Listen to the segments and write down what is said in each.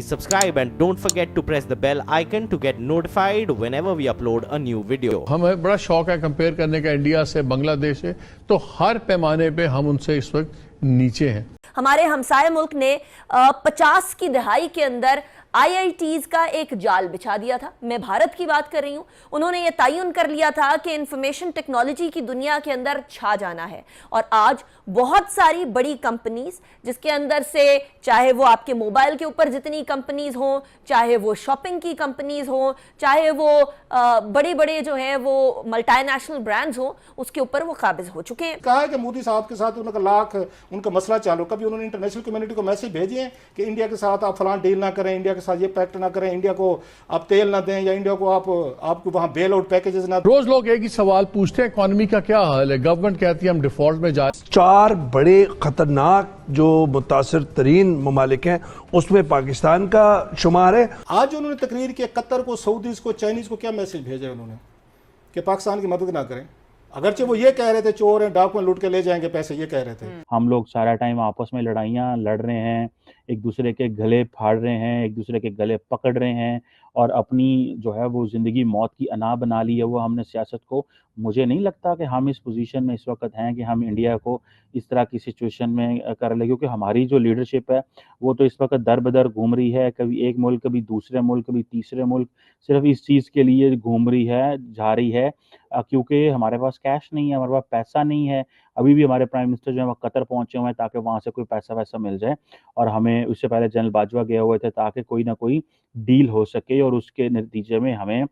Subscribe and don't forget to press the bell icon to get notified whenever we upload a new video. हमें बड़ा शौक है compare करने का India से, बांग्लादेश से, तो हर पैमाने पे हम उनसे इस वक्त नीचे हैं। हमारे हमसाये मुल्क ने 50 की दहाई के अंदर IITs का एक जाल बिछा दिया था। मैं भारत की बात कर रही हूँ। उन्होंने ये तयन कर लिया था कि इंफॉर्मेशन टेक्नोलॉजी की दुनिया के अंदर छा जाना है, और आज बहुत सारी बड़ी कंपनीज, जिसके अंदर से चाहे वो आपके मोबाइल के ऊपर जितनी कंपनीज हों, चाहे वो शॉपिंग की कंपनीज हों, चाहे वो बड़े बड़े जो हैं वो मल्टीनेशनल ब्रांड्स हों, उसके ऊपर वो काबिज हो चुके हैं। कहा है कि मोदी साहब के साथ उनका मसला चालू, कभी उन्होंने इंटरनेशनल कम्युनिटी को मैसेज भेजे हैं कि इंडिया के साथ आप फलां डील ना करें, इंडिया के साथ ये पैक्ट ना करें, इंडिया को आप तेल ना दें, या इंडिया को आपको वहां बेल आउट पैकेजेस ना। रोज लोग एक ही सवाल पूछते हैं, इकोनॉमी का क्या हाल है? गवर्नमेंट कहती है हम डिफॉल्ट में जा। 4 बड़े खतरनाक जो मुतासिर तरीन ममालिक हैं उसमें पाकिस्तान का शुमार है। आज उन्होंने तकरीर की कतर को, सऊदीज को, चाइनीज को क्या मैसेज भेजा है उन्होंने कि पाकिस्तान की मदद ना करें, अगरचे वो ये कह रहे थे चोर हैं, डाकुओं लूट के ले जाएंगे पैसे, ये कह रहे थे। हम लोग सारा टाइम आपस में लड़ाइयाँ लड़ रहे हैं, एक दूसरे के गले फाड़ रहे हैं, एक दूसरे के गले पकड़ रहे हैं, और अपनी जो है वो ज़िंदगी मौत की अना बना ली है वो हमने सियासत को। मुझे नहीं लगता कि हम इस पोजीशन में इस वक्त हैं कि हम इंडिया को इस तरह की सिचुएशन में कर ले, क्योंकि हमारी जो लीडरशिप है वो तो इस वक्त दर बदर घूम रही है, कभी एक मुल्क, कभी दूसरे मुल्क, कभी तीसरे मुल्क, सिर्फ इस चीज़ के लिए घूम रही है, जा रही है, क्योंकि हमारे पास कैश नहीं है, हमारे पास पैसा नहीं है। अभी भी हमारे प्राइम मिनिस्टर जो है वो कतर पहुंचे हुए हैं ताकि वहाँ से कोई पैसा वैसा मिल जाए, और हमें उससे पहले जनरल बाजवा गए हुए थे ताकि कोई ना कोई डील हो सके और उसके नतीजे में हमें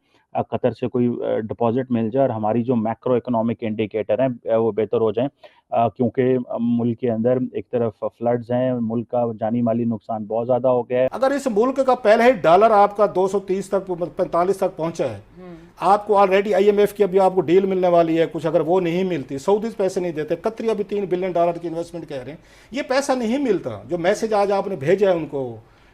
कतर से कोई डिपॉजिट मिल जाए और हमारी जो मैक्रो इकोनॉमिक इंडिकेटर हैं वो बेहतर हो जाएं, क्योंकि मुल्क के अंदर एक तरफ फ्लड्स हैं, मुल्क का जानी माली नुकसान बहुत ज़्यादा हो गया है। अगर इस मुल्क का पहले ही डॉलर आपका 230 तक 45 तक पहुंचा है, आपको ऑलरेडी IMF की अभी आपको डील मिलने वाली है कुछ, अगर वो नहीं मिलती, सऊदीज पैसे नहीं देते, कतरी अभी $3 बिलियन की इन्वेस्टमेंट कह रहे हैं, ये पैसा नहीं मिलता। जो मैसेज आज आपने भेजा है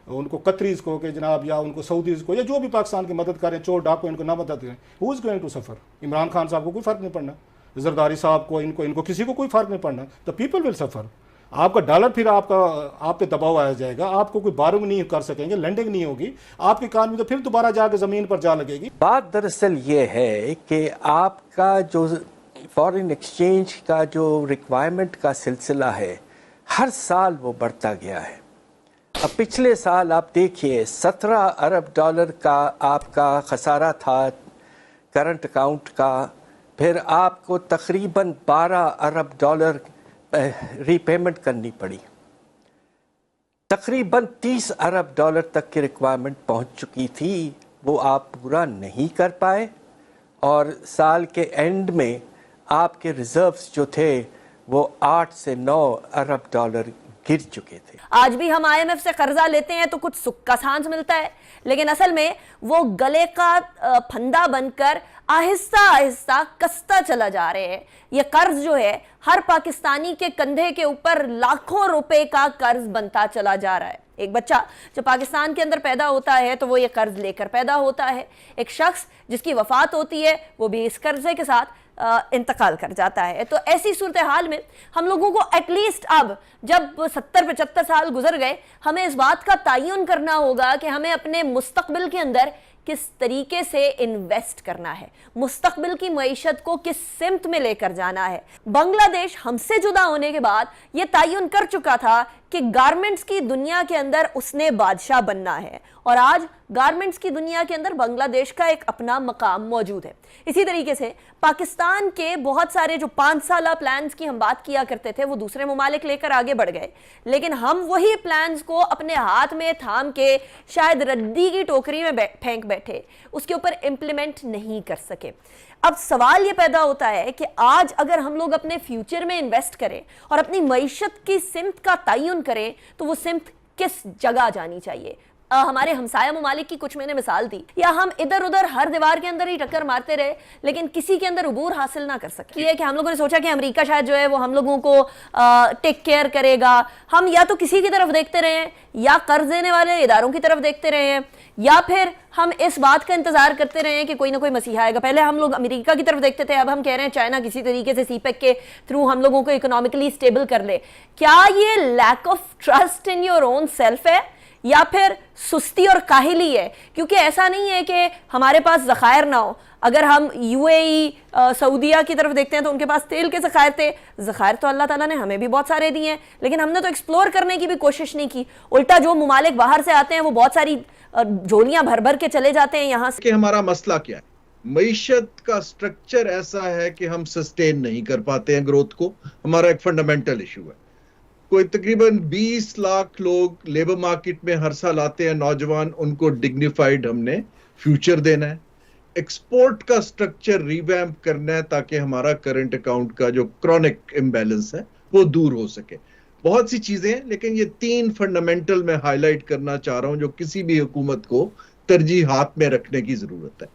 उनको कतरीज को कि जनाब, या उनको सऊदीज को, या जो भी पाकिस्तान की मदद करें, चोर डाकू इनको ना मदद करें, who is going to suffer? Imran Khan sahab को कोई फर्क नहीं पड़ना, जरदारी साहब को, इनको किसी को कोई फर्क नहीं पड़ना। The people will suffer. आपका डॉलर फिर आप पे दबाव आ जाएगा, आपको कोई बारोइंग नहीं कर सकेंगे, लेंडिंग नहीं होगी, आपकी इकानमी तो फिर दोबारा जाकर ज़मीन पर जा लगेगी। बात दरअसल ये है कि आपका जो फॉरेन एक्सचेंज का जो रिक्वायरमेंट का सिलसिला है हर साल वो बढ़ता गया है। अब पिछले साल आप देखिए $17 अरब का आपका खसारा था करंट अकाउंट का, फिर आपको तकरीबन $12 अरब रीपेमेंट करनी पड़ी, तकरीबन $30 अरब तक की रिक्वायरमेंट पहुंच चुकी थी, वो आप पूरा नहीं कर पाए, और साल के एंड में आपके रिजर्व्स जो थे वो $8 से $9 अरब गिर चुके थे। आज भी हम IMF से कर्जा लेते हैं तो कुछ सुख का सांस मिलता है, लेकिन असल में वो गले का फंदा बनकर आहिस्ता आहिस्ता कसता चला जा रहे हैं। ये कर्ज जो है हर पाकिस्तानी के कंधे के ऊपर लाखों रुपए का कर्ज बनता चला जा रहा है। एक बच्चा जो पाकिस्तान के अंदर पैदा होता है तो वो ये कर्ज लेकर पैदा होता है। एक शख्स जिसकी वफात होती है वो भी इस कर्जे के साथ इंतकाल कर जाता है। तो ऐसी सूरत हाल में हम लोगों को एटलीस्ट अब जब 70-75 साल गुजर गए, हमें इस बात का तयन करना होगा कि हमें अपने मुस्तकबिल के अंदर किस तरीके से इन्वेस्ट करना है, मुस्तकबिल की मईशत को किस सिमत में लेकर जाना है। बांग्लादेश हमसे जुदा होने के बाद यह तयन कर चुका था कि गारमेंट्स की दुनिया के अंदर उसने बादशाह बनना है, और आज गारमेंट्स की दुनिया के अंदर बांग्लादेश का एक अपना मकाम मौजूद है। इसी तरीके से पाकिस्तान के बहुत सारे जो 5 साला प्लान्स की हम बात किया करते थे वो दूसरे ममालिक लेकर आगे बढ़ गए, लेकिन हम वही प्लान्स को अपने हाथ में थाम के शायद रद्दी की टोकरी में फेंक बैठे, उसके ऊपर इम्प्लीमेंट नहीं कर सके। अब सवाल ये पैदा होता है कि आज अगर हम लोग अपने फ्यूचर में इन्वेस्ट करें और अपनी मईशत की सिमत का तयन करें तो वो सिमत किस जगह जानी चाहिए। हमारे हमसाया ममालिक की कुछ मैंने मिसाल दी, या हम इधर उधर हर दीवार के अंदर ही टक्कर मारते रहे लेकिन किसी के अंदर उबूर हासिल ना कर सके। ये कि हम लोगों ने सोचा कि अमेरिका शायद जो है वो हम लोगों को टेक केयर करेगा। हम या तो किसी की तरफ देखते रहे हैं, या कर्ज देने वाले इदारों की तरफ देखते रहे हैं, या फिर हम इस बात का इंतजार करते रहे हैं कि कोई ना कोई मसीहा आएगा। पहले हम लोग अमेरिका की तरफ देखते थे, अब हम कह रहे हैं चाइना किसी तरीके से सीपेक के थ्रू हम लोगों को इकोनॉमिकली स्टेबल कर ले। क्या ये lack of trust in your own self है, یا پھر سستی اور کاہلی ہے؟ کیونکہ ایسا نہیں ہے کہ ہمارے پاس ذخائر نہ ہو. اگر ہم یو اے ای سعودیہ کی طرف دیکھتے ہیں تو ان کے پاس تیل کے ذخائر تھے. ذخائر تو اللہ تعالیٰ نے ہمیں بھی بہت سارے دیے ہیں, لیکن ہم نے تو ایکسپلور کرنے کی بھی کوشش نہیں کی. الٹا جو ممالک باہر سے آتے ہیں وہ بہت ساری جھولیاں بھر بھر کے چلے جاتے ہیں یہاں سے. کہ ہمارا مسئلہ کیا ہے؟ معیشت کا سٹرکچر ایسا ہے کہ ہم سسٹین نہیں کر پاتے ہیں گروتھ کو. ہمارا ایک فنڈامنٹل ایشو ہے. کوئی تقریباً 20 لاکھ لوگ لیبر مارکیٹ میں ہر سال آتے ہیں, نوجوان, ان کو ڈگنیفائیڈ ہم نے فیوچر دینا ہے. ایکسپورٹ کا سٹرکچر ریویمپ کرنا ہے تاکہ ہمارا کرنٹ اکاؤنٹ کا جو کرونک امبیلنس ہے وہ دور ہو سکے. بہت سی چیزیں ہیں, لیکن یہ 3 فنڈامنٹل میں ہائی لائٹ کرنا چاہ رہا ہوں جو کسی بھی حکومت کو ترجیحات میں رکھنے کی ضرورت ہے.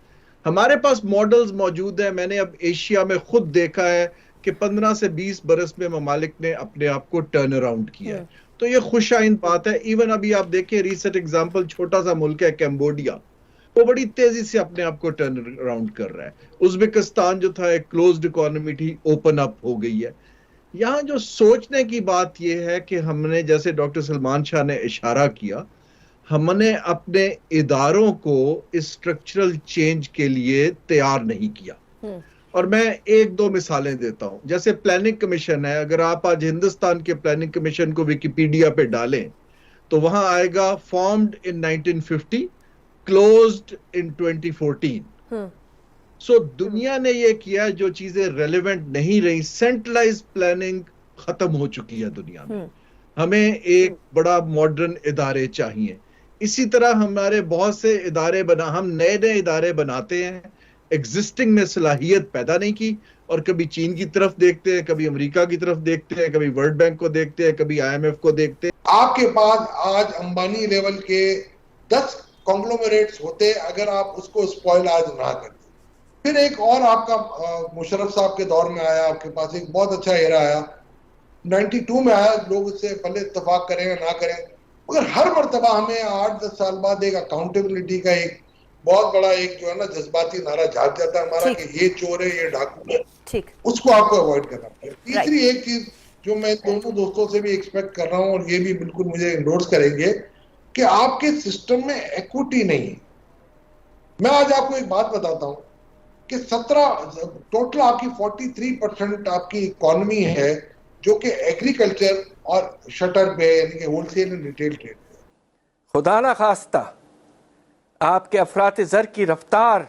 ہمارے پاس ماڈلز موجود ہیں. میں نے اب ایشیا میں خود دیکھا ہے کہ 15 سے 20 برس میں ممالک نے اپنے آپ کو ٹرن اراؤنڈ کیا ہے, تو یہ خوش آئند بات ہے. ایون ابھی آپ دیکھیں ریسنٹ ایگزامپل, چھوٹا سا ملک ہے کمبوڈیا, وہ بڑی تیزی سے اپنے آپ کو ٹرن اراؤنڈ کر رہا ہے. ازبکستان جو تھا ایک کلوزڈ اکانومی تھی, اوپن اپ ہو گئی ہے. یہاں جو سوچنے کی بات یہ ہے کہ ہم نے, جیسے ڈاکٹر سلمان شاہ نے اشارہ کیا, ہم نے اپنے اداروں کو اس اسٹرکچرل چینج کے لیے تیار نہیں کیا. اور میں 1-2 مثالیں دیتا ہوں. جیسے پلاننگ کمیشن ہے, اگر آپ آج ہندوستان کے پلاننگ کمیشن کو ویکیپیڈیا پہ ڈالیں تو وہاں آئے گا فارمڈ ان 1950, closed in 2014. سو دنیا نے یہ کیا جو چیزیں ریلیونٹ نہیں رہی. سینٹرلائز پلاننگ ختم ہو چکی ہے دنیا میں. ہمیں ایک بڑا ماڈرن ادارے چاہیے. اسی طرح ہمارے بہت سے ادارے ہم نئے ادارے بناتے ہیں, ایگزسٹنگ میں صلاحیت پیدا نہیں کی, اور کبھی چین کی طرف دیکھتے ہیں, کبھی امریکہ کی طرف دیکھتے ہیں, کبھی ورلڈ بینک کو دیکھتے ہیں, کبھی IMF کو دیکھتے ہیں. آپ کے پاس آج امبانی لیول کے 10 کنگلومیریٹس ہوتے اگر آپ اس کو اسپوائل آج نہ کرتے. پھر ایک اور آپ کا مشرف صاحب کے دور میں آیا, آپ کے پاس ایک بہت اچھا ایرا آیا, 92 میں آیا. لوگ اس سے پہلے اتفاق کریں یا نہ کریں, مگر ہر مرتبہ ہمیں 8-10 سال بعد ایک اکاؤنٹیبلٹی کا ایک بہت بڑا ایک جو ہے نا جذباتی نعرہ جھاگ جاتا ہے ہمارا کہ یہ چور ہے, یہ ڈاکو ہے. اس کو آپ کو اوائڈ کرنا پڑے. تیسری ایک چیز جو میں دونوں دوستوں سے بھی ایکسپیکٹ کر رہا ہوں, اور یہ بھی بالکل مجھے انڈورس کریں گے, کہ آپ کے سسٹم میں ایکوٹی نہیں ہے. میں آج آپ کو ایک بات بتاتا ہوں کہ 17 ٹوٹل آپ کی 43% آپ کی اکانومی ہے جو کہ ایگریکلچر اور شٹر پہ, یعنی کہ wholesale and retail trade پہ. خدا نہ خواستہ آپ کے افراط زر کی رفتار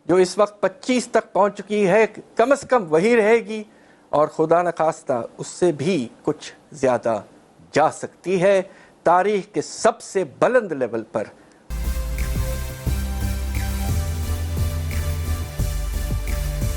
جو اس وقت 25 تک پہنچ چکی ہے, کم از کم وہی رہے گی, اور خدا نہ خواستہ اس سے بھی کچھ زیادہ جا سکتی ہے. تاریخ کے سب سے بلند لیول پر